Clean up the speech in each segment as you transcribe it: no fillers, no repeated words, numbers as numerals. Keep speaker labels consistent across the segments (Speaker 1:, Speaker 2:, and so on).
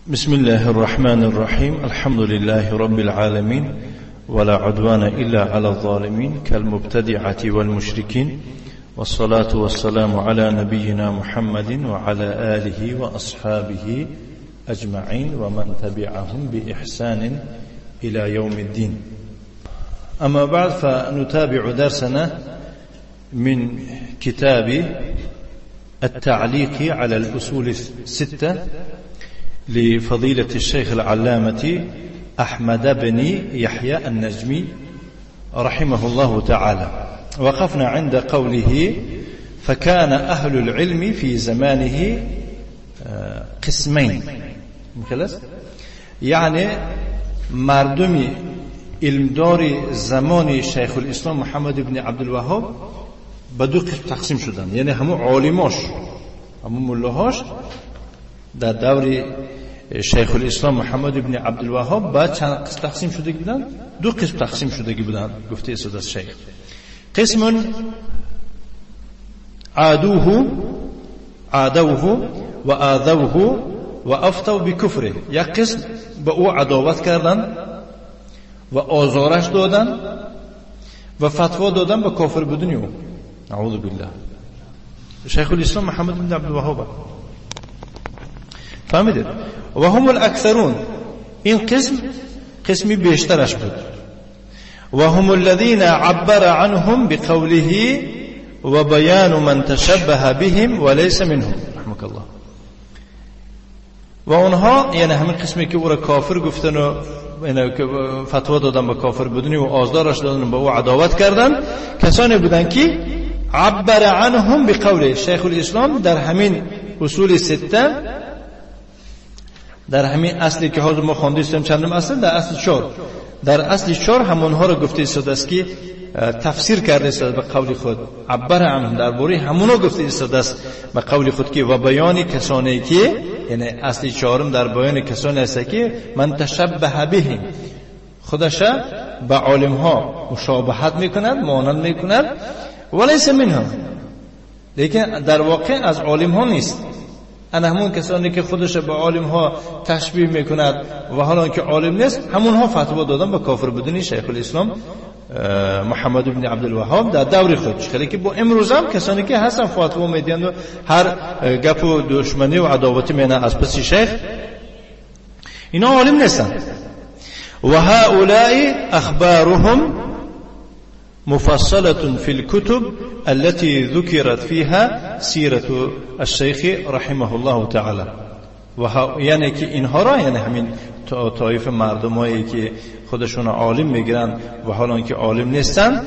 Speaker 1: بسم الله الرحمن الرحيم. الحمد لله رب العالمين ولا عدوان إلا على الظالمين كالمبتدعة والمشركين، والصلاة والسلام على نبينا محمد وعلى آله وأصحابه أجمعين ومن تبعهم بإحسان إلى يوم الدين. أما بعد، فنتابع درسنا من كتاب التعليق على الأصول الستة لفضيلة الشيخ العلامة أحمد بن يحيى النجمي رحمه الله تعالى. وقفنا عند قوله: فكان أهل العلم في زمانه قسمين. يعني مردمی علمداری زمان شیخ الاسلام محمد بن عبدالوهاب به دو قسم تقسیم شدن. یعنی همون عالماش، همون ملاهاش در دور شیخ الاسلام محمد بن عبدالوهاب با چند قسم تقسیم شده بودن؟ دو قسم تقسیم شده بودن. گفته است از شیخ: قسم عادوه و آذوه و افتوا بکفره. یک قسم به او عداوت کردن و آزارش دادن و فتوا دادن به کافر بودن او. اعوذ بالله. شیخ الاسلام محمد بن عبدالوهاب. فهمیدید؟ و هم الاکثرون. این قسمی بیشترش بود. و هم الذين عبر عنهم بقوله و بیان من تشبه بهم وليس منهم. رحمك الله. و اونها، یعنی همین قسمی که او را کافر گفتن و فتوا دادن به کافر بودن و آزارش دادن، به او عداوت کردن، کسانی بودن که عبر عنهم بقوله. شیخ الاسلام در همین اصول سته، در همین اصلی که حاضر ما خوانده استیم، چندم اصل؟ در اصل 4. در اصل 4 همونها را گفته است که تفسیر کرده است به قول خود. عبر عنهم درباره همونها گفته است به قول خود که و بیان کسانی که، یعنی اصل 4 در بیان کسانی است که من تشبه بهم، خودش به عالم ها مشابهت میکند، مانند میکند، ولیس منهم، لیکن در واقع از عالم ها نیست. انا همون کسانی که خودش به عالم ها تشبیه میکند و حالا که عالم نیست، همون ها فتوا دادن به کافر بودن شیخ الاسلام محمد بن عبدالوهاب در دور خود. خیلی که با امروز هم کسانی که هستن فتوا میدن و هر گپ و دشمنی و عداوتی میکنن از پس شیخ، اینا عالم نیستن. و هؤلاء اخبارهم مفصلة في الكتب التي ذكرت فيها سيرة الشيخ رحمه الله تعالى. یعنی که اینها را، یعنی همین طایف مردمایی که خودشون عالم میگیرن و حالا که عالم نیستن،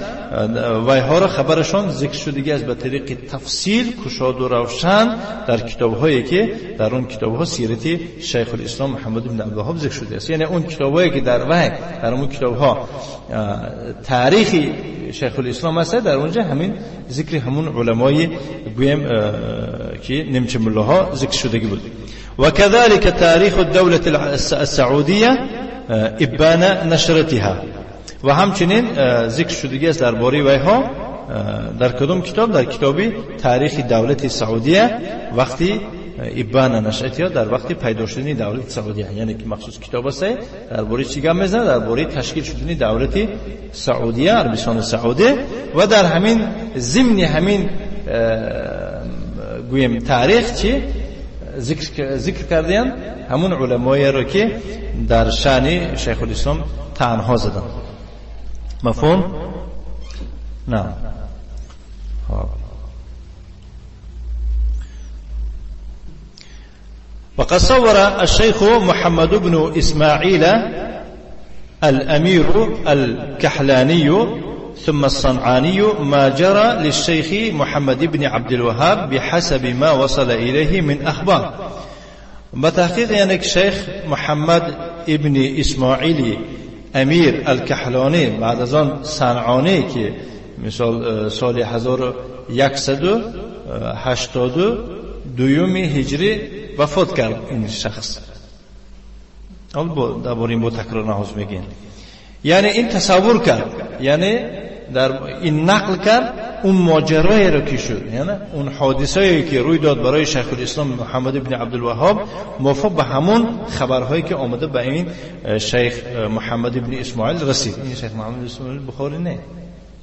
Speaker 1: و اینها را خبرشان ذکر شده است به طریق تفصیل کشاد و روشن در کتاب‌هایی که در اون کتاب‌ها سیرت شیخ الاسلام محمد بن عبدالوهاب ذکر شده است. یعنی اون کتاب‌هایی که در اون کتاب‌ها تاریخ شیخ الاسلام است، در اونجا همین ذکر همون علمای گویم که نمچه ملاها ذکر شده بود. وكذلك تاريخ الدولة السعودية ابان نشرتها. و همچنین ذکر شده است درباره ویها در کدام کتاب؟ در کتاب تاریخ دولت سعودیه، وقتی ابان نشرتها، در وقتی پیدا شدن دولت سعودیه. یعنی که مخصوص کتاب است درباره چی گپ میزنه؟ درباره تشکیل شدن دولت سعودیه، عربستان سعودی. و در همین ضمن همین گویم تاریخ چی ذکر کردن همون علمایی را که در شأن شیخ الاسلام تنها زدن. مفهوم؟ نه. وقد صور الشيخ محمد بن إسماعيل الأمير الكحلاني ثم الصنعاني ما جرى للشيخ محمد بن عبد الوهاب بحسب ما وصل إليه من أخبار. بتحقیق یعنی که شیخ محمد ابن اسماعیل امیر الکحلانی بعد از آن صنعانی که مثال سال 1182 هجری وفات کرد این شخص. درباره این با تکرار نهاز میگین. یعنی این تصور کرد، یعنی در این نقل کرد اون ماجرایی رو که شد، یعنی اون حادثه‌ای که روی داد برای شیخ الاسلام محمد ابن عبدالوهاب موافق به همون خبرهایی که آمده به این شیخ محمد ابن اسماعیل رسید. این شیخ محمد اسماعیل بخاری نه،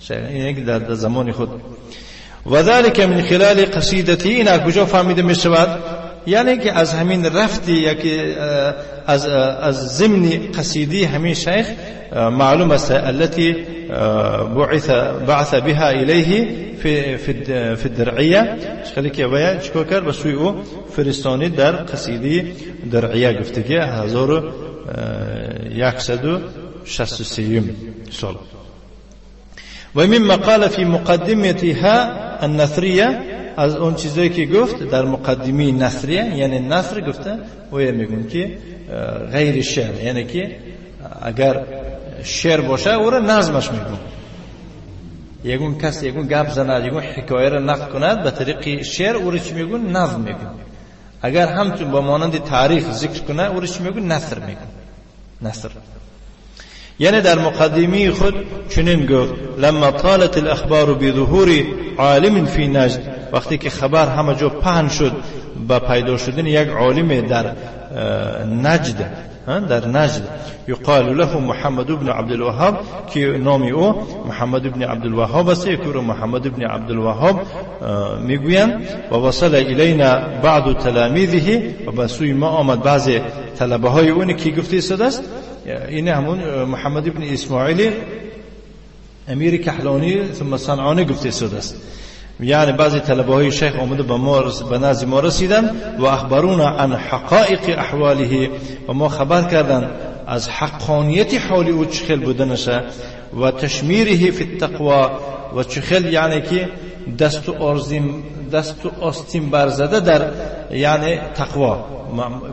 Speaker 1: این در زمان خود. و ذلك من خلال قصیدتی، این کجا فهمیده می شود؟ یعنی که از همین رفتی یا که از ضمن قصیدی همین شیخ معلوم است التي بعث بها الیه في الدرعیه، خیلی که باید چیکار کرد؟ به سوی او فرستانی در قصیده درعیه گفته که 1163 سال. و مما قال في مقدمتها النثریه، از اون چیزایی که گفت در مقدمه نثریه، یعنی نثر گفته و میگن که غیر شعر، یعنی که اگر شعر باشه او را نظمش میگن. یگون کس یگون گپ زند، یگون حکایه را نقل کند به طریق شعر، او را چی میگن؟ نظم میگن. اگر همچون با مانند تاریخ ذکر کنه او را چی میگن؟ نثر میگن. نثر. یعنی در مقدمه خود چنین گفت: لما طالت الاخبار بظهور عالم فی نجد، وقتی که خبر همه جا پهن شد با پیدا شدن یک عالم در نجد، در نجد، یقال له محمد ابن عبدالوهاب، که نامی او محمد ابن عبدالوهاب است، که رو محمد ابن عبدالوهاب میگویند. و وصل الینا بعض تلاميذه، و به سوی ما آمد بعضی طلبه های اون که گفته شده است. این همون محمد ابن اسماعیل امیر کحلانی ثم صنعانی گفته شده است. یعنی بعضی طلبه های شیخ آمده به نزد ما رسیدن و اخبرونا عن حقائق احواله، و ما خبر کردن از حقانیت حال او چخل بودنشه، و تشمیره فی التقوا، و چخل یعنی که دست و آستین برزده در یعنی تقوا،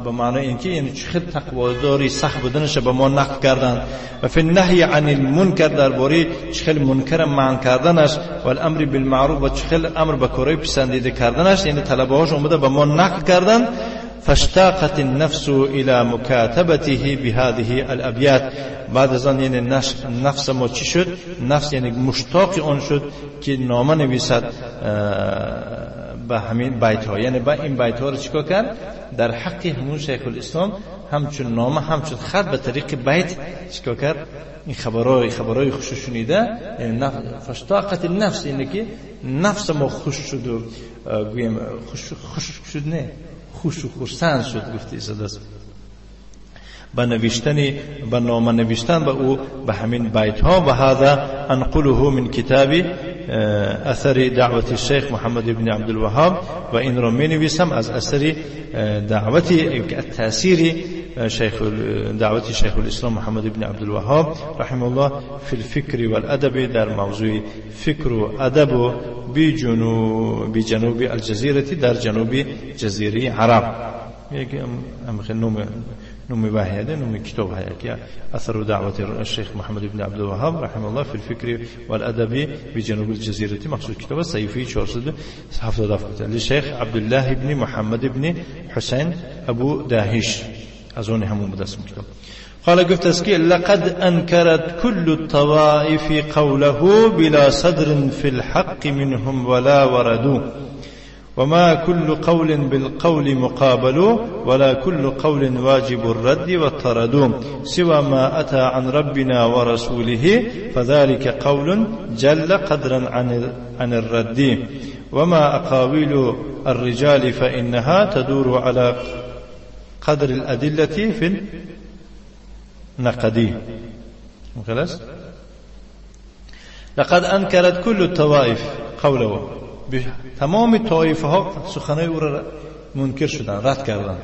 Speaker 1: به معنی اینکه یعنی چخل تقوا داری سخت بودنشه به ما نقل کردن. و فی النهی عن المنکر، درباره چخل منکر منع کردنش، و الامر بالمعروف، و چخل امر به کارهای پسندیده کردنش، یعنی طلبه هاش اومده به ما نقل کردن. فاشتاقت النفس الى مكاتبته بهذه الابيات، بعد از آن یعنی نفس ما چی شد؟ نفس یعنی مشتاق آن شد که نامه نویسد به همین بیت ها. یعنی با این بیت ها رو چیکار کرد؟ در حق همون شیخ الاسلام همچون نامه همچون خط به طریق بیت چیکار کرد؟ این خبرهای خوش شنیده. یعنی فاشتاقت النفس، یعنی که نفس ما خوش شد و گویم خوش شد، نه خوش و خرسند شد گفته است با نوشتن، با نامه نوشتن به او به همین بیت ها. و هذا انقله من کتاب اثر دعوت الشیخ محمد ابن عبدالوهاب، و این را می نویسم از اثر دعوتی تأثیر دعوت شیخ الاسلام محمد ابن عبدالوهاب رحمه الله فی الفکر والادب، در موضوع فکر و ادب و بجنوب الجزیره، در جنوب جزیره عرب. نوم واحد، نوم كتاب هيك أثر دعوة الشيخ محمد بن عبد الوهاب رحمه الله في الفكر والأدب بجنوب الجزيرة، مقصود كتاب السيفي 470 للشيخ عبد الله بن محمد بن حسين أبو داهش، أظن هم مدرس كتاب. قال قلت اسكي: لقد أنكرت كل الطوائف قوله بلا صدر في الحق منهم ولا وردوا، وما كل قول بالقول مقابل، ولا كل قول واجب الرد والطرد، سوى ما أتى عن ربنا ورسوله فذلك قول جل قدرا عن الرد، وما أقاويل الرجال فإنها تدور على قدر الأدلة في النقد. خلاص. لقد أنكرت كل الطوائف قوله، تمام طایفه ها سخنای او را منکر شدن، رد کردن.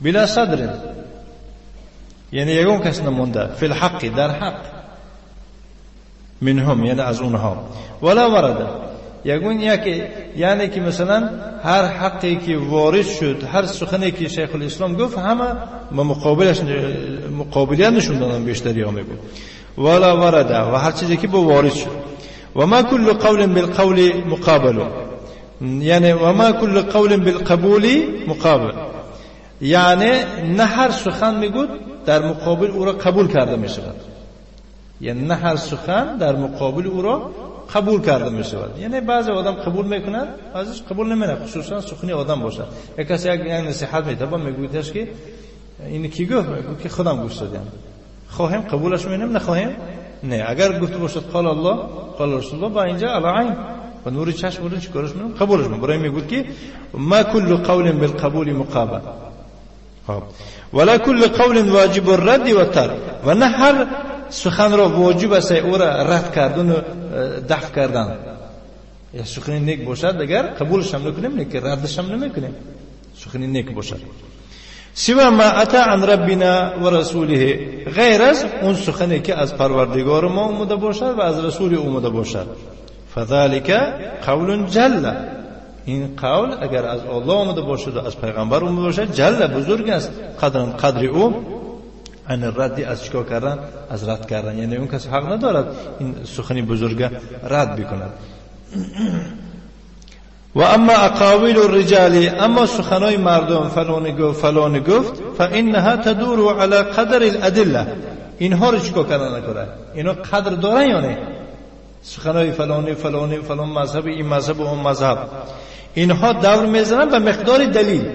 Speaker 1: بلا صدر، یعنی یگون کس نمونده، فی الحق، در حق، منهم یعنی از اونها، ولا ورده، یگون یعنی که مثلا هر حقی که وارد شد، هر سخنی که شیخ الاسلام گفت همه مقابلیت نشون دادن بیشتری ها میگن. ولا ورده، و هر چیزی که با وارد شد. وما كل قول بالقول مقابل، یعنی وما كل قول بالقبول مقابل، یعنی نه هر سخن میگود در مقابل او را قبول کرده میشود، یعنی نه هر سخن در مقابل او را قبول کرده می شود. یعنی بعضی آدم قبول میکنند، ازش قبول نمیکنه، خصوصا سخنی آدم باشه. یک کسی یک نصیحت میده میگویدش که این کی گفت؟ میگه که خودم گوش دادم. خواهیم قبولش می‌کنیم، نخواهیم نه. اگر گفته باشد قال الله قال رسول الله با اینجا علی عین و نور چشم بود چیکارش می‌کنم؟ قبولش می‌کنم. برای میگوید که ما کل قول بالقبول مقابل. خب ولا کل قول واجب الرد و ترک. و نه هر سخن را واجب است او را رد کردن و دفع کردن. یا سخن نیک باشد اگر قبولش هم نکنیم نه که ردش هم نمی‌کنیم. سخن نیک باشد. سوا ما اتی عن ربنا و رسوله، غیر از اون سخنی که از پروردگار ما اومده باشد و از رسول اومده باشد. فذلک قول جل، این قول اگر از الله اومده باشد و از پیغمبر اومده باشد جل بزرگ است، قدر او عن الرد، از چیکار کردن؟ از رد کردن. یعنی اون کسی حق ندارد این سخنی بزرگ رد بکند. و اما اقاویل الرجال، اما سخنای مردم فلان گفت فانها تدور على قدر الادله، اینها رو چیکار کردن نکنه؟ اینا قدر دارن یا نه؟ سخنای فلان مذهب، این مذهب و اون مذهب، اینها دور میزنن به مقدار دلیل.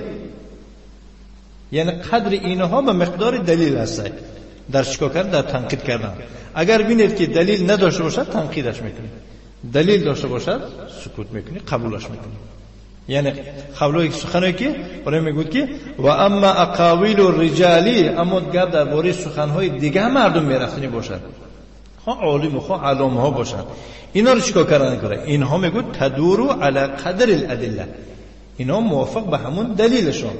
Speaker 1: یعنی قدر اینها به مقدار دلیل هست در چیکار کردن؟ در تنقید کردن. اگر ببینید که دلیل نداشته باشد تنقیدش میکنید، دلیل داشته باشد سکوت میکنی، قبولش میکنی. یعنی قبول سخنی که برای میگوید که و اما اقاویل الرجالی، اما گپ درباره سخنهای دیگه مردم میرفتنی باشد، ها عالم ها علم ها باشد، اینا رو چیکار کردن کنه؟ اینها میگوید تدور علی قدر الادله، اینا موافق به همون دلیلشون،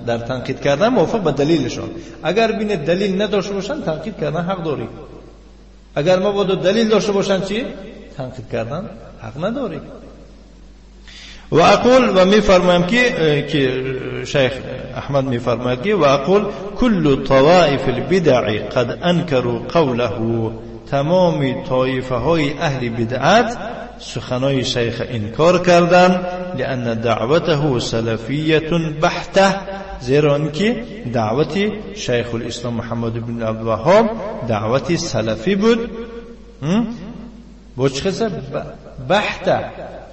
Speaker 1: در تنقید کردن موافق به دلیلشون. اگر ببینید دلیل نداشته باشن تنقید کردن حق داری، اگر ما باید دلیل داشته باشن چی؟ تنقید کردن حق نداری. و اقول، و میفرمایم که شیخ احمد میفرماید که و اقول کل طوائف البدع قد انکروا قوله، تمام طایفه های اهل بدعت سخنای شیخ انکار کردند، لان دعوته سلفیه بحته، زیرا اینکه دعوت شیخ الاسلام محمد بن عبدالوهاب دعوت سلفی بود. بچخصه بحته،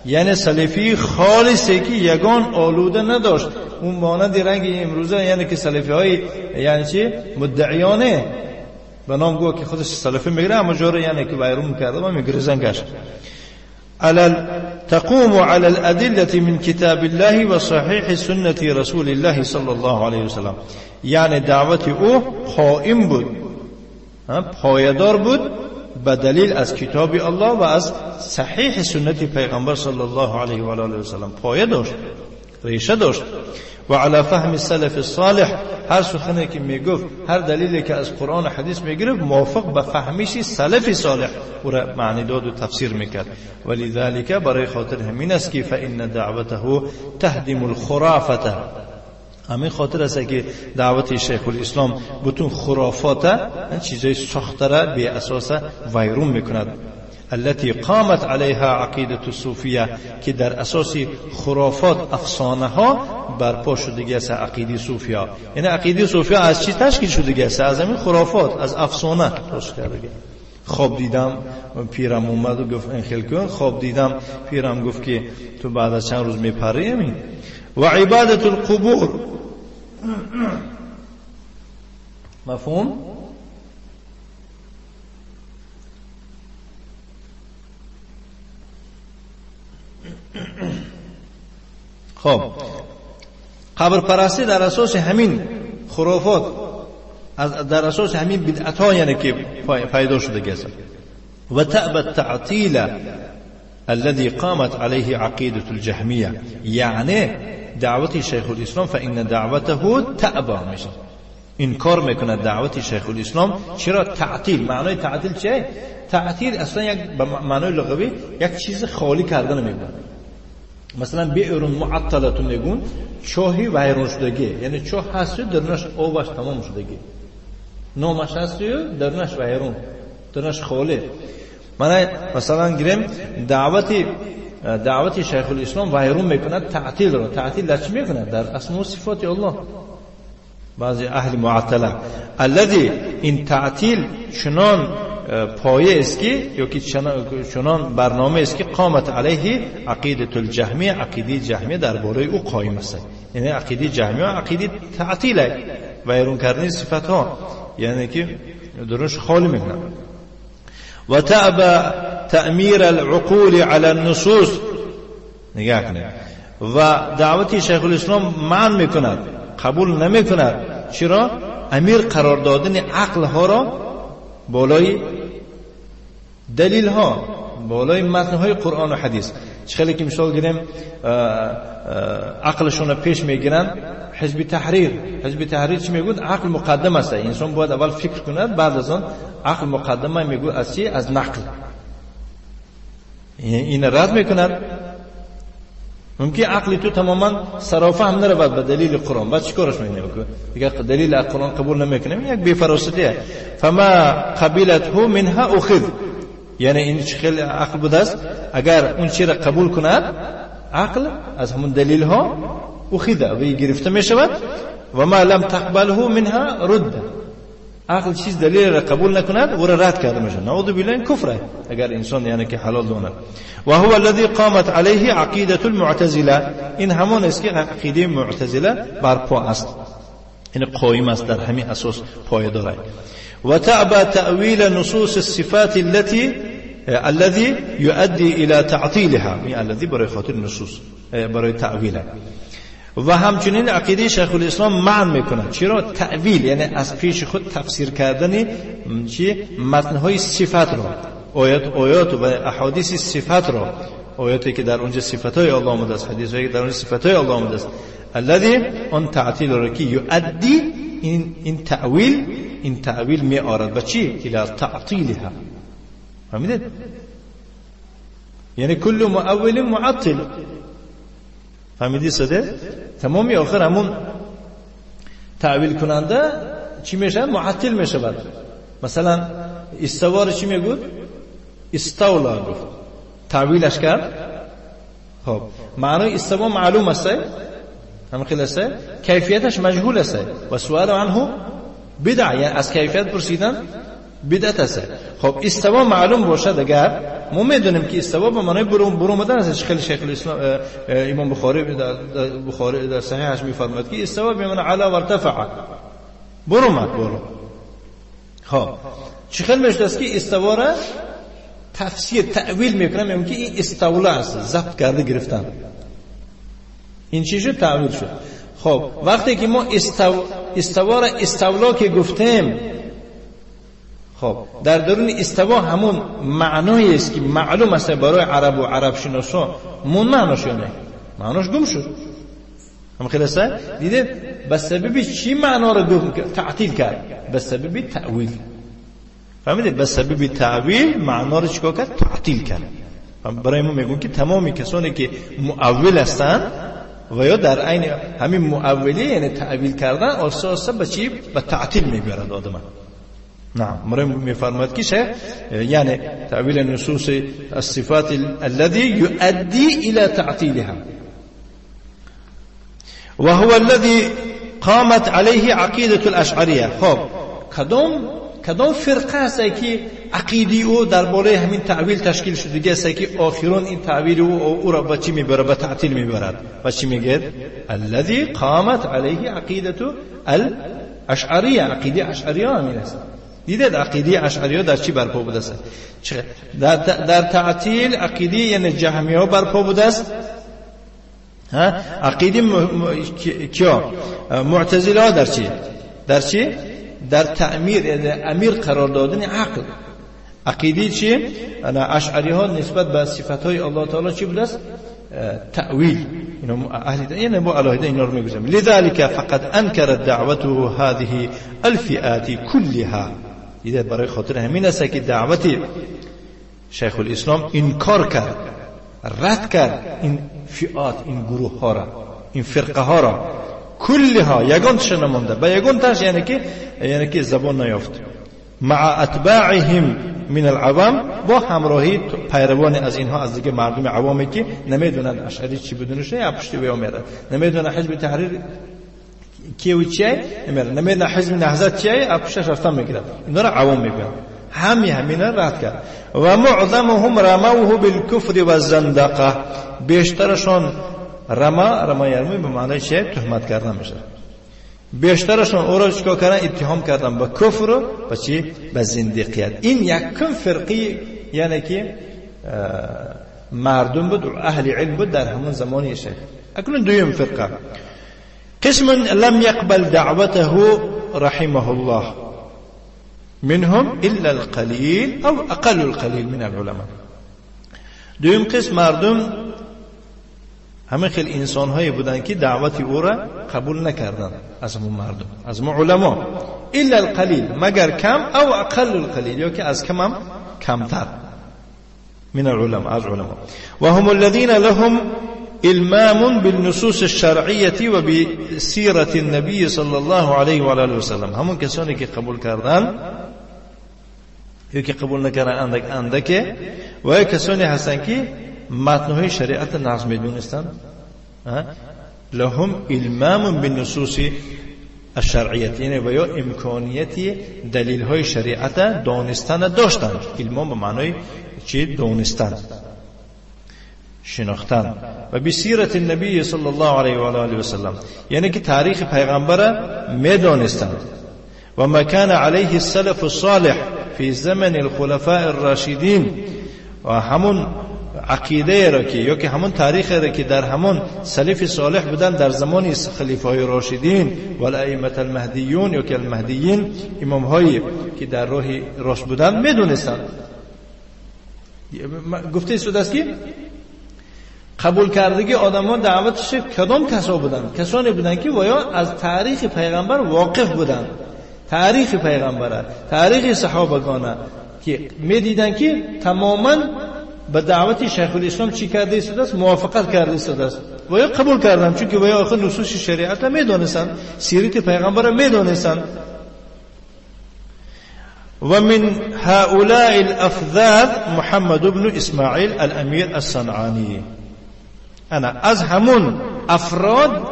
Speaker 1: یعنی سلفی خالصی که یگان آلوده نداشت. اون مانند رنگ امروزه، یعنی که سلفی های یعنی چی؟ مدعیانه به نام گوه که خودش سلفی میگره، اما جوره یعنی که ویرون کرده و میگرزن گشت. تقوم على الأدلة من كتاب الله وصحيح سنة رسول الله صلى الله عليه وسلم، یعنی دعوت او قائم بود، پایدار بود به دلیل از کتاب الله و از صحیح سنت پیغمبر صلی الله علیه و آله و سلم، پایه داشت، ریشه داشت. و علی فهم السلف الصالح، هر سخنی که میگفت، هر دلیلی که از قرآن و حدیث میگرفت موافق به فهمیش سلف صالح او را معنی داد و تفسیر میکرد. ولذلك، برای خاطر همین است که فإن دعوته تهدم الخرافة، همین خاطر است که دعوت شیخ الاسلام بتون خرافات، چیزای ساخته را بی اساس ویرون میکند. التي قامت عليها عقیده الصوفیه، که در اساس خرافات افسانه ها برپا شده است عقیده صوفیه. یعنی عقیده صوفیه از چی تشکیل شده است؟ از همین خرافات، از افسانه تشکیل شده. خواب دیدم پیرم اومد و گفت این خیلی کن، خواب دیدم پیرم گفت که تو بعد از چند روز میپری. و عبادت القبور، مفهوم؟ خب قبر پرستی در اساس همین خرافات، در اساس همین بدعت ها یعنی که پیدا شده است. و تأبى التعطیل الذي قامت عليه عقیده الجهمیه، یعنی دعوت شیخ الاسلام فإن دعوته تأبى، میشه انکار میکنه دعوت شیخ الاسلام. چرا تعطیل؟ معنای تعطیل چیه؟ تعطیل اصلا یک معنای لغوی یک چیز خالی کردن میگن. مثلا بیعر معطلت میگن چاهی ویران شدگی، یعنی چاه هست درنش آبش تمام شدگی، نامش هست درنش ویران، درنش خالی. مثلا گریم دعوت شیخ الاسلام ویرون میکنه تعطیل رو. تعطیل در چی میکنه؟ در اسم و صفات الله. بعضی اهل معطله الذي این تعطیل چنان پایه است که یا که چنان برنامه است که قامت علیه عقیده الجهمیه، عقیده جهمیه درباره او قائم است. یعنی عقیده جهمیه عقیده تعطیل و ایرون کردن صفات ها، یعنی که درش خالی میکنن. و تعب تأمیر العقول على النصوص، نگاه کنید، و دعوتی شیخ الاسلام منع میکند، قبول نمیکند. چرا؟ امیر قرار دادن عقل ها را بالای دلیل ها، بالای متن های قرآن و حدیث. خیلی که مثال گیریم عقلشون رو پیش میگیرن. حزب تحریر چی میگوید؟ عقل مقدم است، انسان باید اول فکر کند، بعد از آن عقل مقدمه. میگوید از چی؟ از نقل. این رد میکند. ممکن عقلی تو تماما صرافه هم نرود به دلیل قرآن، بعد چیکارش میکنه؟ دیگه دلیل قرآن قبول نمیکنه، یک بی‌فراستیه. فما قبلته منها اخذ، یعنی این خیلی عقل بوده است، اگر اون چیز را قبول کند عقل از همون دلیل ها اخذ و گرفته میشود. و ما لم تقبله منها رد، عقل چیز دلیل را قبول نکند او را رد کرده میشه. نعوذ بالله، این کفره اگر انسان یعنی که حلال داند. و هو الذي قامت عليه عقیده المعتزله، این همون است که عقیده معتزله برپا است، این قائم است، در همین اساس پایدار. و تعب تأویل نصوص الصفات الذي يؤدي الى تعطيلها، این الذي برای خاطر نصوص برای تعویل. و همچنین عقیده شیخ الاسلام منع میکنه. چرا؟ تعویل یعنی از پیش خود تفسیر کردن متنهای صفات را، آیات و احادیث صفات را، آیاتی که در اونجا صفاتهای الله آمده است، حدیثایی که در اونجا صفاتهای الله آمده است. الذي اون تعطیل را که یؤدی، این تعویل می آرد به چی؟ الى تعطیلها. فهمیدید؟ یعنی کل مؤول معطل. فهمیدی سده؟ تمامی آخر همون تعویل کننده چی میشه؟ معطل میشه. بعد مثلا استوا رو چی میگود؟ استولا گفت، تعویلش کرد. خب معنی استوا معلوم است، هم خیلی است، کیفیتش مجهول است. و سوال عنه بدع، یعنی از کیفیت پرسیدن بدعت است. خب استوا معلوم باشد، اگر ما میدونیم که استوا به معنای برومدن است. خیلی شیخ الاسلام امام بخاری در صحیحش میفرماید که استوا به معنی علا و ارتفع، برومد بالا. خب چه میشه است که استوا را تفسیر تعویل میکنه، میگم که این استولا است، ضبط کرده گرفتن، این چیزه تعویل شد. خب وقتی که ما استوا را استولا که گفتیم، خب در درون استوا همون معنایی است که معلوم است برای عرب و عرب شناسان، مون معناش نه، معناش گم شد. هم خیلی است دیدید به سبب چی معنا را تعطیل کرد؟ به سبب تعویل. فهمیدید؟ به سبب تعویل معنا را چیکار کرد؟ تعطیل کرد. برای ما میگم که تمامی کسانی که مؤول هستند و یا در عین همین مؤولی یعنی تعویل کردن، آساسا به چی؟ به تعطیل میبرد آدم. نعم، مریم میفرماید که شیخ یعنی تعویل نصوص الصفات الذي يؤدي الى تعطيلها. وهو الذي قامت عليه عقيدة الاشعرية. خب کدام فرقه است که عقیده او درباره همین تعویل تشکیل شده است که آخرون این تعویل او را به چی میبره؟ به تعطیل میبرد. و چی میگه؟ الذي قامت عليه عقیدة الاشعرية، عقیده اشعریه همین است. دیدید عقیده اشعریه در چی برپا بوده است؟ در تعطیل عقیده یعنی جهمیه برپا بوده است. عقیده کیا؟ معتزله در چی؟ در تعمیر یعنی امیر قرار دادن عقل. عقیده چی؟ اشعریه ها نسبت به صفات های الله تعالی چی بوده است؟ تأویل. اینو اهل یعنی با الهیده اینا رو میگویم. لذلك فقد انکرت دعوته هذه الفئات كلها. دیده برای خاطر همین است که دعوت شیخ الاسلام انکار کرد، رد کرد این فئات، این گروه ها را، این فرقه ها را، کلها، یگانش نمونده، با یگانش یعنی که زبان نیافت. مع اتباعهم من العوام، با همراهی پیروان از اینها از دیگه مردم عوامی که نمیدونن اشعری چی بدونش یا پشت ویا میره، نمیدونن حزب تحریر کیو چیه، نمیدونن حزب نهضت چیه، پشتش رفتن میگیرن. اینا را عوام میگن. همینا رد کرد. و معظمهم رموه بالکفر و زندقه، بیشترشون رما یعنی به معنی چه؟ تهمت کردن میشه. بیشترشون او را چیکار کردن؟ اتهام کردن به کفر و به چی؟ به زندقیت. این یکم فرقی یعنی که مردم بود و اهل علم بود در همون زمانی شیخ. اکنون دویم فرقه، قسم لم يقبل دعوته رحمه الله منهم الا القليل او اقل القليل من العلماء. دویم قسم مردم همه خیلی انسان هایی بودن که دعوت او را قبول نکردن از همون مردم، از همون علما. الا القلیل، مگر کم، او اقل القلیل، یا که از کم هم کمتر، من العلماء، از علما. و هم الذين لهم المام بالنصوص الشرعیه و بسیرت النبی صلی الله علیه و آله و سلم. همون کسانی که قبول کردن یا که قبول نکردن اندکه، و کسانی هستن که متنهای شریعت نظم میدونستن. لهم المام بالنصوص الشرعیه، یعنی و یا امکانیتی دلیل های شریعت دانستن داشتن. علم به معنای چی؟ دانستن، شناختن. و بسیرت النبی صلی الله علیه و آله و سلم، یعنی که تاریخ پیغمبر میدانستن. و ما کان علیه السلف الصالح فی زمن الخلفاء الراشدین، و همون عقیده را که یا که همون تاریخ را که در همون سلف صالح بودن در زمان خلیفه‌های راشدین و الائمه المهدیون یا که المهدیین، امام هایی که در راه راست بودن، میدونستن. گفته شده است که قبول کردگی آدمان دعوتش کدام کسا بودن؟ کسانی بودن که ویا از تاریخ پیغمبر واقف بودن، تاریخ پیغمبر، تاریخ صحابگان، که میدیدن که تماما به دعوت شیخ الاسلام چی کرده شده است؟ موافقت کرده شده است و یا قبول کردن، چون که و یا آخر نصوص شریعت را میدونستن، سیرت پیغمبر را میدونستن. و من هؤلاء الافذاذ محمد بن اسماعیل الامیر الصنعانی. انا از همون افراد،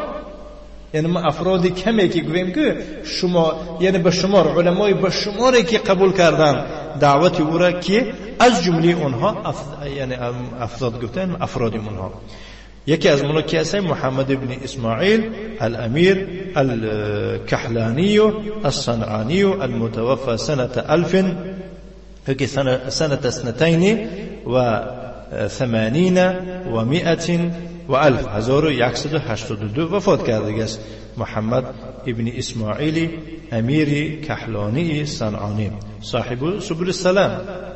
Speaker 1: یعنی ما افرادی کمی که گویم که شما، یعنی به شمار علمای به شماری که قبول کردن دعوت او را، که از جمله اونها یعنی افراد گفتن افراد اونها، یکی از اونها کی است؟ محمد بن اسماعیل الامیر الكحلانی الصنعانی المتوفى سنه 1000 که سنه 82 و 100 و 1182 وفات کرده است. محمد ابن اسماعیل امیر کحلانی صنعانی، صاحب سبل السلام،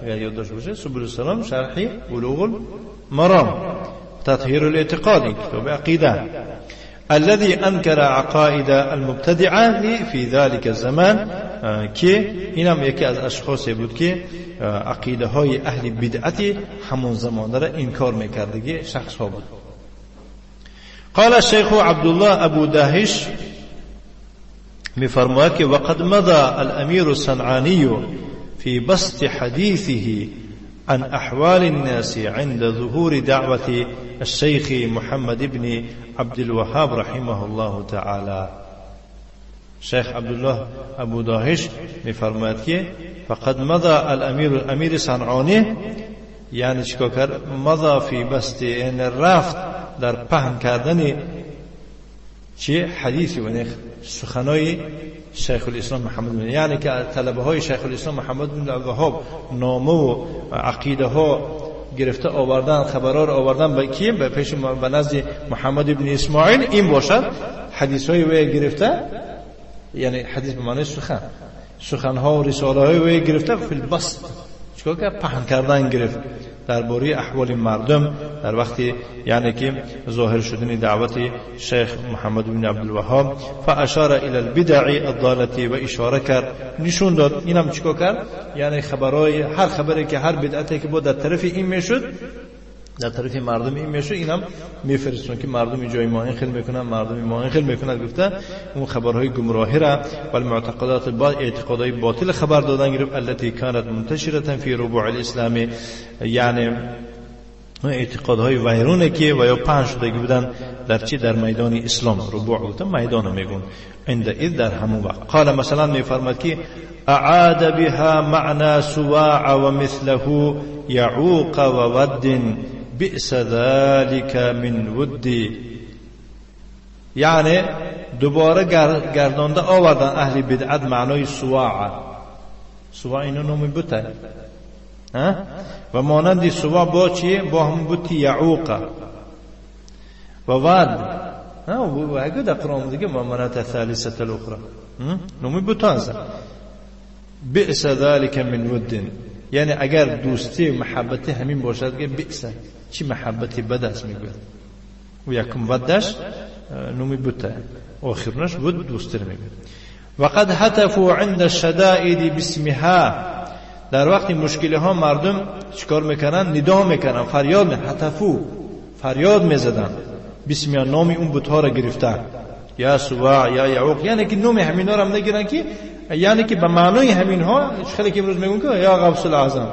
Speaker 1: یاد داشته باشید سبل السلام شرح بلوغ المرام، تطهير الاعتقاد، کتاب عقیده. الذي انكر عقائد المبتدعه في ذلك الزمان، که اینم یکی از اشخاصی بود که عقیده های اهل بدعتی همون زمان را انکار میکردگی شخص ها بود. قال الشيخ عبد الله ابو داهش میفرماید که وقد مضى الامير الصنعاني في بسط حديثه عن احوال الناس عند ظهور دعوة الشيخ محمد بن عبد الوهاب رحمه الله تعالى. شیخ عبدالله ابو داهش میفرماید که فقد مضى الامیر صنعانی، یعنی چیکار کرد؟ مضى فی بسط، یعنی رفت در پهن کردن چی؟ حدیثی و سخنای شیخ الاسلام محمد بن، یعنی که طلبه های شیخ الاسلام محمد بن عبدالوهاب نامه و عقیده ها گرفته آوردن، خبرار آوردن به کی؟ به پیش به نزد محمد بن اسماعیل. این باشد حدیث های وی گرفته، یعنی حدیث به معنی سخن ها و رساله های وی گرفته فی البسط، چیکار کرد؟ پهن کردن گرفت درباره احوال مردم در وقتی یعنی که ظاهر شدن دعوت شیخ محمد بن عبدالوهاب. فاشار الى البدع الضاله، و اشاره کرد، نشون داد. اینم چیکار کرد؟ یعنی خبرای هر خبری که هر بدعتی که بود در طرف این میشد، در طرف مردم این میشه، اینم میفرستون که مردم اینجای ما این خیل میکنن، مردم ما این خیل میکنن، گفته اون خبرهای گمراهی را و المعتقدات اعتقادهای باطل خبر دادن گرفت. التي كانت منتشره في ربوع الاسلام، یعنی اعتقادهای ویرونه که و یا پنج شدگی بودن در چی؟ در میدان اسلام. ربوع گفتم میدان میگون عند اذ در همون وقت. قال مثلا میفرماد که اعاد بها معنى سواع ومثله يعوق وود بئس ذلك من ودی، یعنی دوباره گردانده آوردن اهل بدعت معنای سواع. سواع اینو نومی بوده و مانند سواع با چیه؟ با هم بوتی یعوق و ود. و اگه در قرآن دیگه مامنات ثالثه الاخرى نومی بوتان است. بئس ذلك من ود، یعنی اگر دوستی و محبتی همین باشد که بئس چی محبتی بد است میگه و یکم ودش نومی بوته آخرنش بود دوستی میگه. وقد هتفوا عند الشدائد باسمها، در وقت مشکل ها مردم چیکار میکنن؟ ندا میکنن، فریاد هتفو، فریاد میزدن بسم نام اون بت‌ها را گرفتن، یا سواع یا یعوق، یعنی که نام همینا را هم نگیرن که یعنی که به معنای همینها خیلی که امروز میگن که یا غوث الاعظم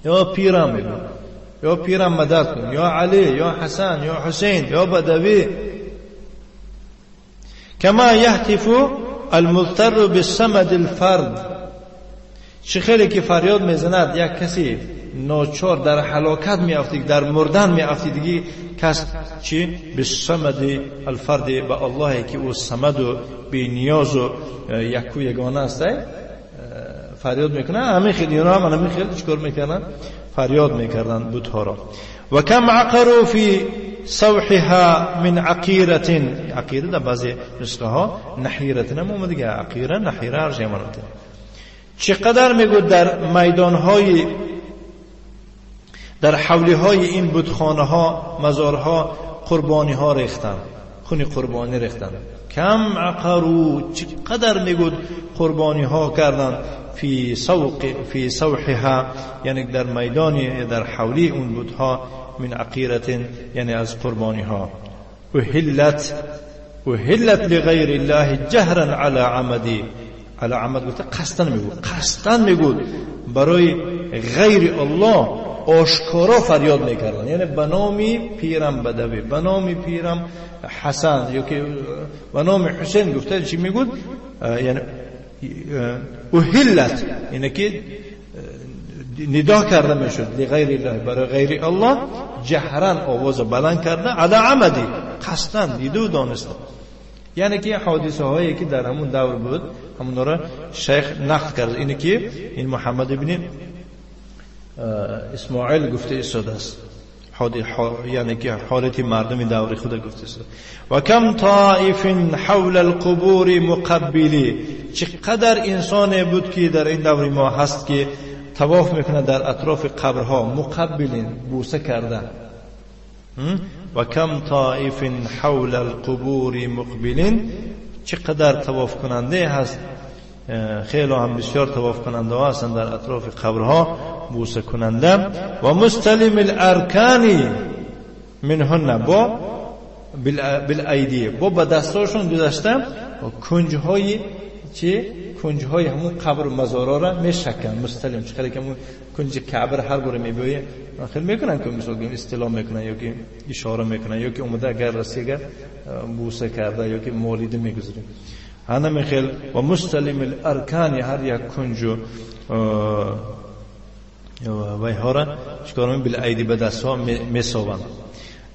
Speaker 1: یا پیرم میگن یا پیرم مدد کن یا علی یا حسن یا حسین یا بدوی. کما یهتف المضطر بالصمد الفرد، چه خیلی که فریاد میزند یک کسی ناچار در هلاکت میافتید، در مردن میافتید دیگه کس چی؟ بالصمد الفرد، به اللهی که او صمد و بی نیاز و یکو یگانه است فریاد میکنه. همین خیلی ها هم همین خیلی چیکار میکنن؟ فریاد میکردن بت‌ها را. و کم عقروا فی صوحها من عقیره، عقیره در بعضی نسخه ها نحیره نمومد دیگه، عقیره نحیره هر چه مانده. چقدر میگود در میدانهای در حولی های این بتخانه ها مزارها قربانی ها ریختن، خون قربانی ریختن. کم عقروا، چقدر میگود قربانی ها کردن فی صوحها، یعنی در میدان در حولی اون بتها من عقیرت، یعنی از قربانی ها. اهلت لغیر الله جهرا علی عمدی، علی عمد گفته قصدن میگود، قصدن میگود برای غیر الله آشکارا فریاد میکردن، یعنی به نام پیرم بدوی، به نام پیرم حسن یا که به نام حسین گفته چی میگود؟ یعنی اهلت، یعنی که ندا کرده میشد لغیر الله، برای غیر الله جهرن آواز بلند کرده، علی عمدی قصدن دیده و دانسته. یعنی که حادثه هایی که در همون دور بود همون را شیخ نقل کرد. اینه که این محمد ابن اسماعیل گفته استاد است، یعنی که حالت مردم دور خود گفته است. و کم طائف حول القبور مقبلی، چقدر انسان بود که در این دور ما هست که طواف میکنه در اطراف قبرها، مقبلین بوسه کردن. و کم طائف حول القبور مقبلین، چقدر طواف کننده هست، خیلی هم بسیار طواف کننده هستند در اطراف قبرها بوسه کننده. و مستلم الارکانی منهن، با بالایدی، با به دستاشون گذاشته و کنجهای چه؟ کنجهای همون قبر و مزارا را میشکن. مستلم چقدر که همون کنج کعبه هر گوره میبویه خیلی میکنن که مثلا استلام میکنن یا که اشاره میکنن یا که اومده اگر رسیگر بوسه کرده یا که مولیده میگذاریم همه خیلی. و مستلم الارکان، هر یک کنج و ها را چکار می بالایدی به دست ها میسوان.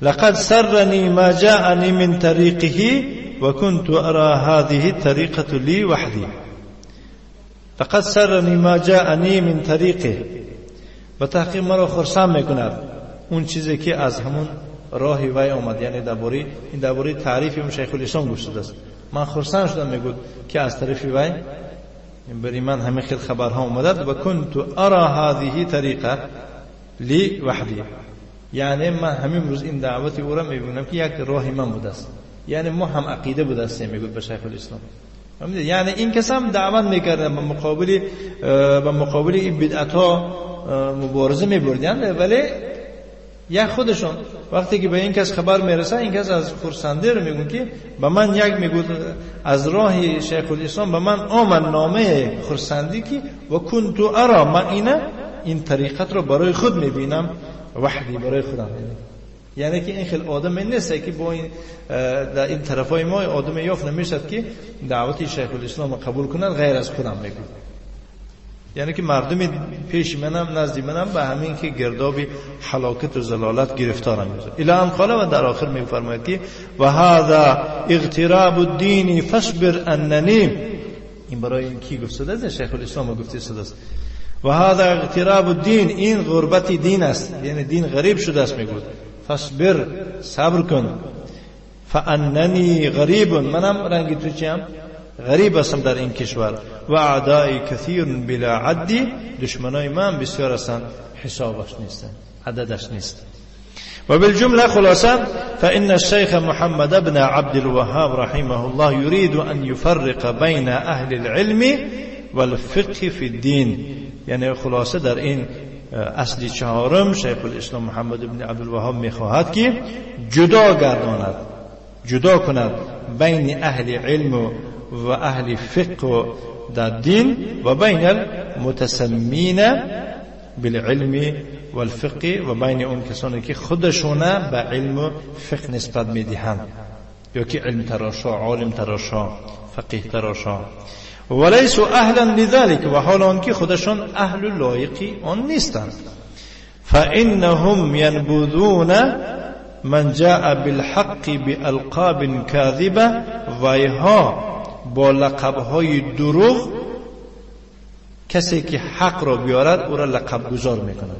Speaker 1: لقد سرني ما جاءني من طريقه وكنت أرى هذه الطريقة لي وحدي. لقد سرني ما جاءني من طريقه، بتحقیق مرا خرسان میکند اون چیزی که از همون راهی وی آمد، یعنی درباره تعریف شیخ الاسلام گفته است. من خرسان شدم میگود که از طرف وی برای من همه خیلی خبرها اومد. و كنت أرى هذه طريقة لي وحدي، یعنی من همین روز این دعوت او را میبینم که یک راهی من بوده است، یعنی ما هم عقیده بوده است میگود به شیخ الاسلام. یعنی این کس هم دعوت میکردن به مقابل این بدعت ها مبارزه میبردن، ولی یک خودشون وقتی که به این کس خبر میرسه این کس از خرسنده رو میگون که به من یک میگود از راه شیخ الاسلام به من آمد نامه خرسندی که و کنت ارا، من این طریقت رو برای خود میبینم وحدی برای خودم. یعنی که این خیلی آدم نیست که با این در این طرفای ما آدم یافت نمیشد که دعوت شیخ الاسلام قبول کنند غیر از خودم میگم. یعنی که مردم پیش منم نزدی منم به همین که گردابی حلاکت و زلالت گرفتارم میشه. الهام قال و در آخر میفرماید که و هذا اغتراب الدین فاصبر اننی. این برای این کی گفته است؟ شیخ الاسلام گفته است. و هذا اغتراب الدین، این غربت دین است، یعنی دین غریب شده است. میگوید فاصبر، صبر کن. فاننی غریب، منم رنگ تو چیم غریب هستم در این کشور. و اعدای کثیر بلا عدی، دشمنای من بسیار هستند حسابش نیستن، عددش نیست. و بالجمله خلاصه فإن الشيخ محمد بن عبد الوهاب رحمه الله يريد أن يفرق بين أهل العلم والفقه في الدين. یعنی خلاصه در این اصل چهارم شیخ الاسلام محمد بن عبد الوهاب میخواهد که جدا کند بین اهل علم و اهل فقه در دین و بین المتسمین بالعلم والفقه و بین اون کسانی که خودشون به علم و فقه نسبت میدهند، یا که علم تراشا، عالم تراشا، فقیه تراشا. ولیسوا اهلا لذلك، و حالان که خودشون اهل لایقی آن نیستند. فانهم ينبذون من جاء بالحق بالقاب كاذبه، وایها با لقب‌های دروغ کسی که حق را بیارد او را لقب گذار میکنند.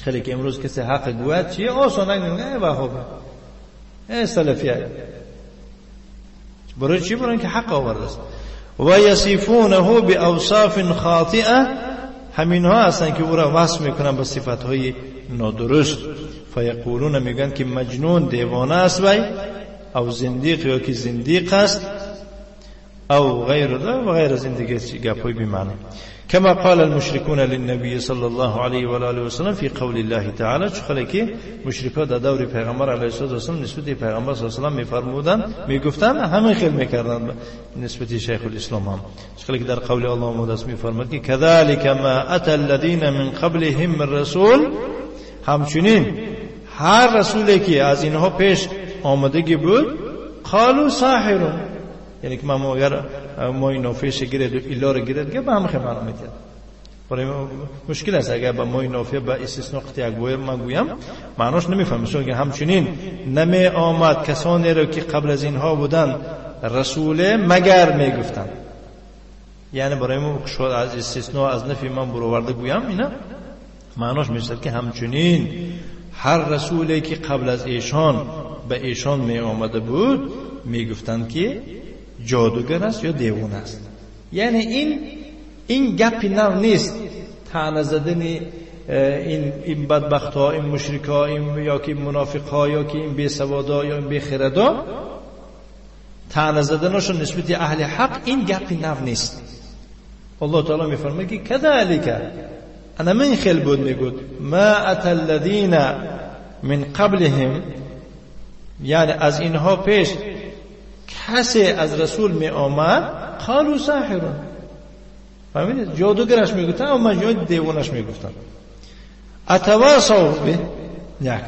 Speaker 1: خیلی که امروز کسی حق گوید چیه آسان نمیگه وهابی، سلفیه. برای چی؟ برای اینکه حق آورده است. و یصفونه باوصاف خاطئه، همین ها هستند که او را وصف میکنن با صفات‌های نادرست. فیقولون، میگن که مجنون، دیوانه است وی، او زندیق، یا که زندیق است، او غیر ذلك و غیر از این دیگه گپای بی معنی. كما قال المشركون للنبي صلى الله عليه وآله وسلم في قول الله تعالى، چخاله که مشرکان در دور پیغمبر علیه الصلاه و السلام نسبت پیغمبر صلی الله علیه و آله میفرمودند، میگفتند، همین خیلی میکردند نسبت شیخ الاسلام هم. چخاله که در قول الله مقدس میفرماید که كذلك ما اتى الذين من قبلهم من رسول، همچنین هر رسولی که از اینها پیش آمدگی بود قالوا ساحر، یعنی که ما اگر مای نافیش گیرد و ایلا رو گیرد که به هم خیلی معلوم میتید. برای مشکل است اگر با مای نافیه با استثناء قطعی گویر من گویم معناش نمیفهمم. چون که همچنین نمی آمد کسانی رو که قبل از اینها بودن رسول مگر میگفتن. یعنی برای ما شاید از استثناء از نفی من برآورده گویم، اینا معناش میشه که همچنین هر رسولی که قبل از ایشان به ایشان می آمده بود میگفتند که جادوگر است یا دیوانه است. یعنی این گپی نو نیست، طعنه زدن این بدبخت‌ها، این مشرک‌ها، این یا که منافق‌ها، یا که این بی‌سوادا یا این بی‌خردا، طعنه زدنشون نسبت اهل حق، این گپی نو نیست. الله تعالی میفرماید که كذلك، انا من خیل بود میگود ما اتى الذين من قبلهم، یعنی از اینها پیش کسی از رسول می آمد قالوا ساحرون، فهمیدید؟ جادوگرش میگفتن و مجنون دیوانش میگفتن. اتواصوا به، یعنی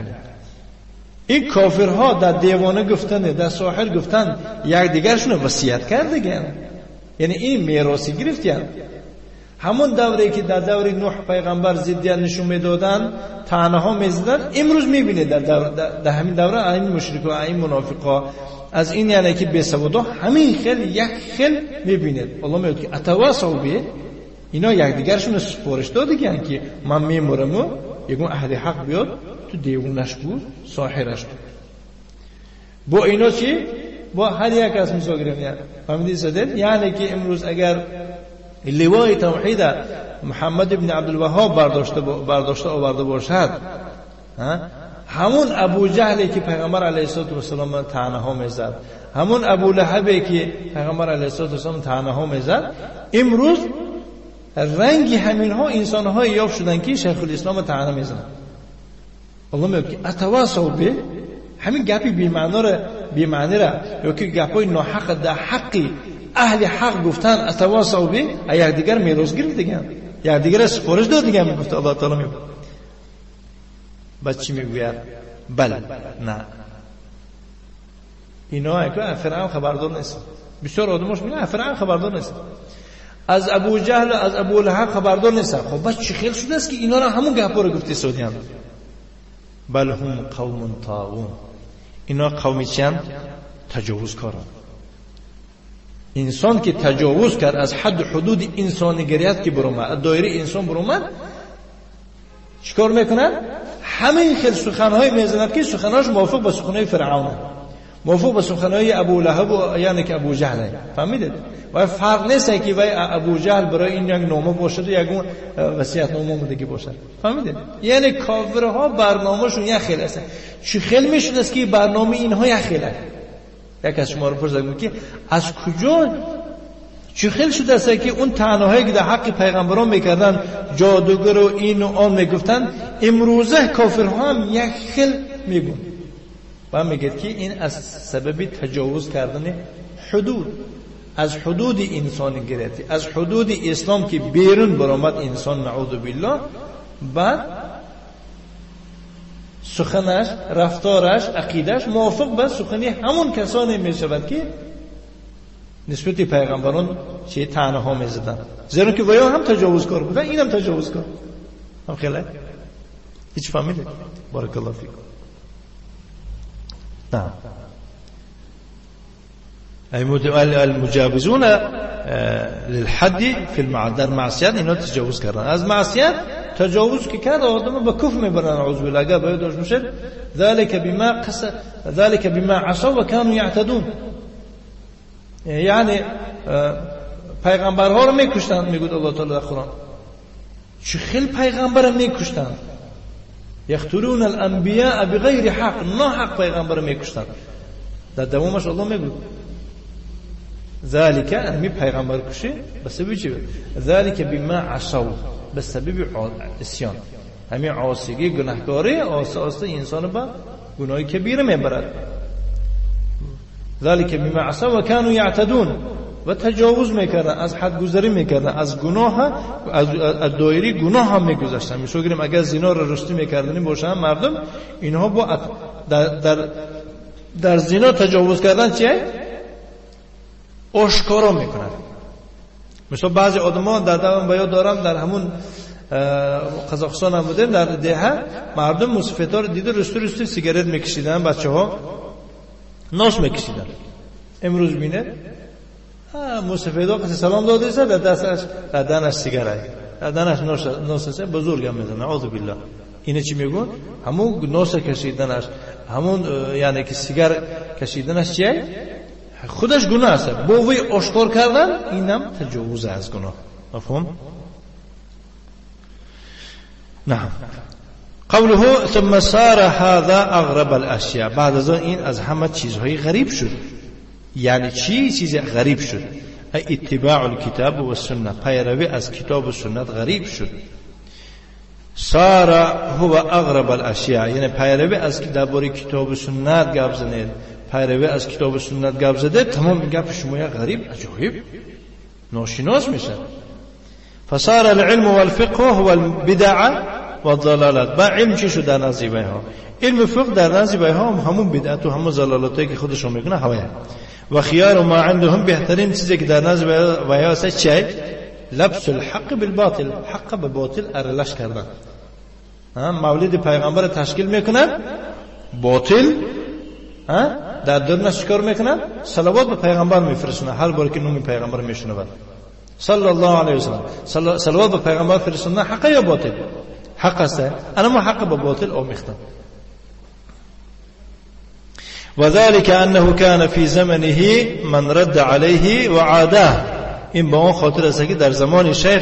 Speaker 1: این کافرها در دیوانه گفتن، در ساحر گفتن، یک دیگرشون وصیت کردن. یعنی این میراثی گرفتن. همون دوره که در دوره نوح پیغمبر ضدیت نشون میدادن، طعنه ها میزدن، امروز میبینید در همین دوره این مشرکا، این منافقا، از این یعنی که بی‌سوادا همین خیل یک خیل میبینید. الله میگه که اتواصوا به، اینا یکدیگرشون سپارش دادن که من میمرم و یکون اهل حق بیاد تو دیوونش بود، ساحرش بود. با اینا چی؟ با هر یک از مساگرین فهمیدید زدید؟ یعنی که امروز اگر لوای توحید محمد ابن عبد الوهاب برداشته آورده باشد، همون ابو جهلی که پیغمبر علیه السلام طعنه ها میزد، همون ابو لهبی که پیغمبر علیه السلام طعنه ها میزد، امروز رنگی همین ها انسان ها یافت شدن که شیخ الاسلام طعنه میزنن. الله میگه که اتواصوا به، همین گپی بی معنی را یا که گپای ناحق در حقی اهل حق گفتن اتواصوا به، یک دیگر میراث گرفت دیگه، یک دیگر سپارش داد دیگه. میگفت الله تعالی میگه بعد چی میگوید؟ بله، نه. اینا که فرعون خبردار نیست. بسیار آدماش میگن فرعون خبردار نیست، از ابو جهل و از ابو لهب خبردار نیست. خب بعد چی خیال شده است که اینا را همون گپا رو گفتی سعودیان؟ بل هم قوم طاغون، اینا قومی چند؟ تجاوزکاران. انسان که تجاوز کرد از حد حدود انسانیت که برومد، دایره انسان برومد، چیکار میکنن؟ همه این خیل سخنهای میزند که سخنهاش موافق با سخنهای فرعون، موافق با سخنهای ابو لهب و یعنی که ابو جهل. فهمیدید؟ و فرق نیست که وای ابو جهل برای این یک نامه باشد یا یک وصیت نامه دیگه باشد. فهمیدید؟ یعنی کافرها برنامه‌شون یک خیل است. چه خیل میشد است که برنامه اینها یک خیله. یک از شما رو پرسیدم که از کجا چه خیل شده است که اون تنهایی که در حق پیغمبران میکردن، جادوگر و این و آن میگفتن، امروزه کافرها هم یک خیل میگن و میگید که این از سبب تجاوز کردن حدود، از حدود انسانی گرفتی، از حدود اسلام که بیرون برآمد انسان نعوذ بالله، بعد سخنش، رفتارش، عقیدش موافق با سخنی همون کسانی میشود که نسبت پیغمبران چه تنها میزدن، زیرا که ویا هم تجاوزکار بود و اینم تجاوزکار. هم خیلی هیچ فهمیدید؟ بارک الله فیکم. نعم. المجاوزون للحد في در معصیت اینا تجاوز کردن. از معصیت تجاوز که کرد آدم به کفر میبرن، اعوذ بالله. اگر باید داشت میشه ذلك بما عصوا وكانوا يعتدون، یعنی پیغمبرها رو میکشتند. میگوید الله تعالی در قرآن چه خیلی پیغمبر میکشتند، یقتلون الانبیاء بغیر حق، نه حق پیغمبر میکشتند. در دوامش الله میگوید ذالک، امی پیغمبر کشی به سبب چی؟ ذالک بما عصوا، به سبب عصیان، همین عاصیگی، گناهکاری آساسته انسان با گناه کبیره میبرد. ذالک بما عصوا و كانوا يعتدون، و تجاوز میکردن، از حد گذری میکردن، از گناه، از دایره گناه هم میگذشتن. مثلا گیریم اگر زنا رو رشتی میکردن باشن مردم، اینها با در زنا تجاوز کردن چیه؟ آشکارا میکنن. مثلا بعضی آدما در دوام بیاد دارم، در همون قزاقستان هم بودیم، در دهه مردم موسیقی‌ها رو دیده رستی سیگارت میکشیدن، بچه‌ها ناش میکشیدن. امروز بینه موسیقی‌ها کسی سلام داده است، در دهنش سیگار، در دهنش ناش بزرگ هم میزنه. اعوذ بالله. اینه چی میگن؟ همون ناش کشیدنش، همون یعنی که سیگار کشیدنش چیه؟ خودش گناه است. با وی آشکار کردن اینم تجاوز از گناه. مفهوم؟ نعم. قوله ثم صار هذا اغرب الاشیاء، بعد از این از همه چیزهای غریب شد. یعنی چیز غریب شد؟ اتباع الكتاب و السنه، پیروی از کتاب و سنت غریب شد. صار هو اغرب الاشیاء، یعنی پیروی از درباره کتاب و سنت گپ زنید، پیروی از کتاب و سنت گپ زده، تمام گپ شما غریب، عجیب، ناشناس میشه. فصار العلم والفقه هو البدع والضلالات. با علم چی شد در نزد ها؟ علم فقه در نزد ها همون بدعت و همون ضلالاتی که خودشون میکنه هواه. و خیار ما عندهم، بهترین چیزی که در نزد ها است چیه؟ لبس الحق بالباطل، حق به باطل ارلش کردن. مولد پیغمبر تشکیل میکنن، باطل در درنش چیکار میکنن؟ صلوات به پیغمبر میفرستن هر بار که نام پیغمبر میشنون، صلی الله علیه و سلم. صلوات به پیغمبر فرستن حق یا باطل؟ حق است. انا ما حق به باطل آمیختن. وذلك انه كان في زمنه من رد عليه وعاده، این با اون خاطر است که در زمان شیخ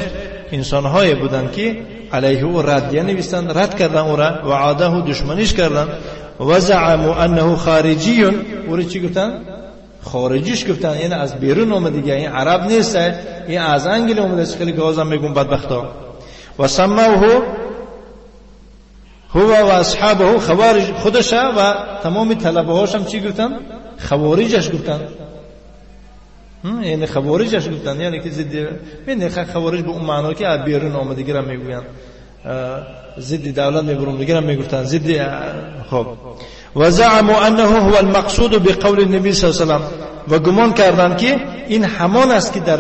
Speaker 1: انسان‌های بودند که علیه او رد، یعنی نوشتن رد کردن او را، و عاده دشمنیش کردن، و زعموا انه خارجی، او را چی گفتن؟ خارجیش گفتن، یعنی از بیرون اومده دیگه، این عرب نیست، این از انگل اومده. خیلی که آزم میگن بدبختا. و سموه هو و اصحابه خوارج، خودش و تمام طلبه هاش هم چی گفتن؟ خوارجش گفتن. یعنی خوارجش گفتن، یعنی که ضد، یعنی خوارج به اون معنا که از بیرون اومده گیرم میگوین، ضد دولت میبرون دیگه میگفتن ضد. خب و زعموا انه هو المقصود بقول النبي صلی الله علیه و سلم، و گمان کردند که این همان است که در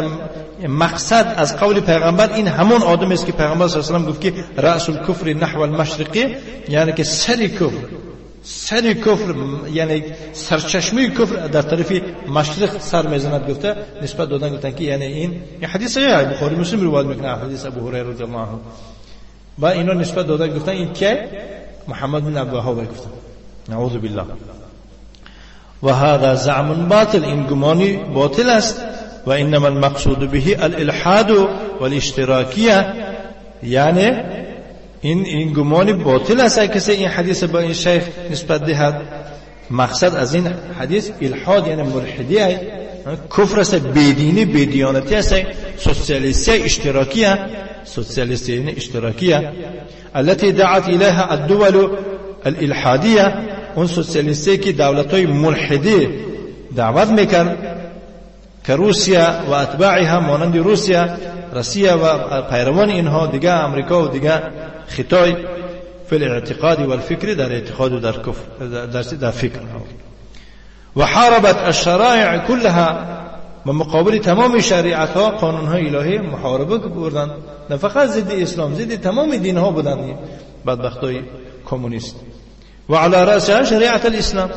Speaker 1: مقصد از قول پیغمبر این همون آدم است که پیغمبر صلی الله علیه و سلم گفت که رأس الكفر نحو المشرقی، یعنی که سر کفر یعنی سرچشمه کفر در طرف مشرق سر میزند گفته، نسبت دادن گفتن که یعنی این حدیث صحیح بخاری مسلم روایت میکنه، حدیث ابو هریره رضی الله عنه، با اینا نسبت دادن گفتن این که محمد بن عبد الوهاب گفتن. نعوذ بالله. و هذا زعم باطل، این گمانی باطل است. و انما المقصود به الالحاد والاشتراکیه، یعنی این گمانی باطل است کسی این حدیث با این شیخ نسبت دهد. مقصد از این حدیث الحاد یعنی ملحدی است، کفر است، بیدینی بیدیانتی است، سوسیالیستی اشتراکیه، سوسیالیستی یعنی اشتراکیه التي دعت اليها الدول الالحادیه، اون سوسیالیستی که دولت‌های ملحدی دعوت میکرد که روسیه و اتباعها مانند روسیه و پیروان اینها، دیگه امریکا و دیگه خطای فی الاعتقاد والفکر، در اعتقاد و در کفر در فکر. و حاربت الشرائع کلها، و مقابل تمام شریعت ها قانون های الهی محاربه بردن، نه فقط ضد اسلام، ضد تمام دین ها بودن بدبختای کمونیست. و علی رأسها شریعت الاسلام،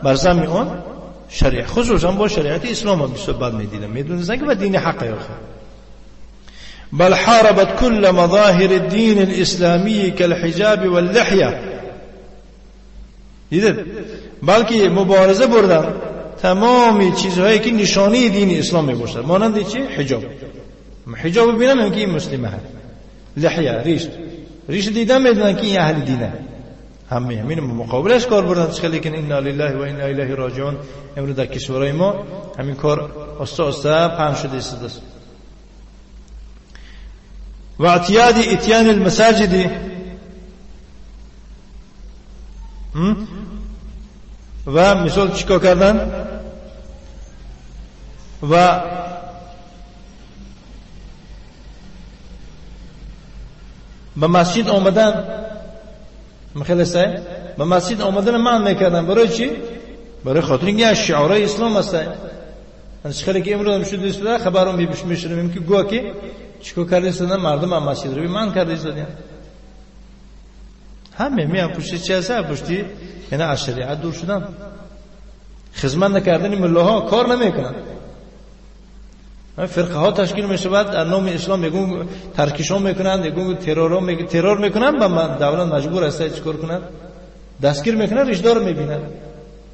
Speaker 1: بر ضمن اون شریعت، خصوصا با شریعت اسلام ها بیشتر بد میدیدن، میدونستن که با دین حقه آخر. بل حاربت كل مظاهر الدين الإسلامي كالحجاب واللحية، دیدید، بلکه مبارزه بردن تمامی چیزهایی که نشانی دین اسلام می باشد، مانند چی؟ حجاب ببینم که این مسلمه هست، لحیه ریش دیدن میدونن که این اهل دینه، همین مقابلش کار بردن. خیلی که انا لله و انا الیه راجعون امروز در کشورهای ما همین کار آسته پهن شده است. و اعتیاد اتیان المساجد، و مثال چیکار کردن؟ و به مسجد آمدن، مخلصه به مسجد آمدن من میکردن، برای چی؟ برای خاطر اینکه از شعارهای اسلام هست. از خیلی که امروز شده است خبرم میشنویم که گویا که چیکار کرده استادن مردم هم مسجد رو من کرده استادن، همه میان پشت چه هست؟ پشتی یعنی از شریعت دور شدن، خدمت نکردن ملاها کار نمیکنن، فرقه ها تشکیل میشه، بعد در نام اسلام میگن ترکشان میکنن، میگن ترور میکنن، با دولت مجبور است چیکار کنن؟ دستگیر میکنن، رشدار میبینن،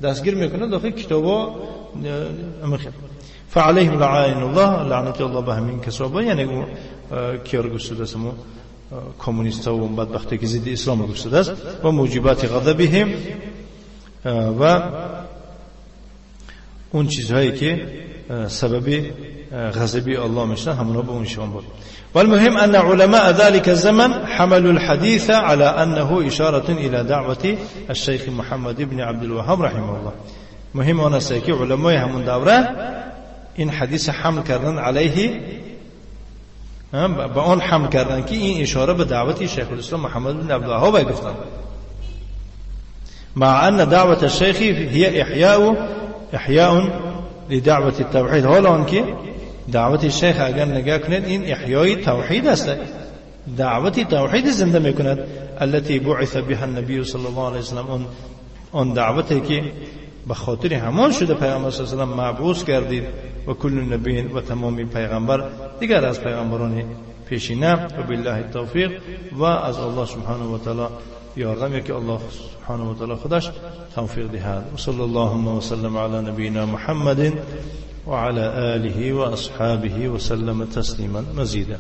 Speaker 1: دستگیر میکنن داخل کتابا امخه. فعليهم لعائن الله، لعنت الله به همین کسابا، یعنی کیار گشوده است مو کمونیستا و بدبختی که ضد اسلام گشوده است، و موجبات غضبهم، و اون چیزهایی که سبب غضب الله میشن همونا به اونشون بود. والمهم ان علماء ذلك الزمن حملوا الحديث على انه اشاره الى دعوه الشيخ محمد بن عبد الوهاب رحمه الله. مهم آن است که علمای همون دوره این حدیث حمل کردن علیه، با آن حمل کردن که این اشاره به دعوت شیخ الاسلام محمد بن عبد الوهاب گفتن، مع ان دعوت الشیخ هي احیاء لدعوة التوحید. حالا آنکه دعوت شیخ اگر نگاه کنید این احیای توحید است، دعوت توحید زنده میکند، التي بعث بها النبي صلی الله علیه وسلم، اون دعوتی که به خاطر همان شده پیامبر صلی الله علیه و سلم مبعوث کردید، و کل نبی و تمامی پیغمبر دیگر از پیغمبران پیشینه. و بالله التوفیق، و از الله سبحانه و تعالی یاردم که الله سبحانه و تعالی خودش توفیق دهد. و صلی الله و سلم علی نبینا محمد و علی آله و اصحابه و سلم تسلیما مزیدا.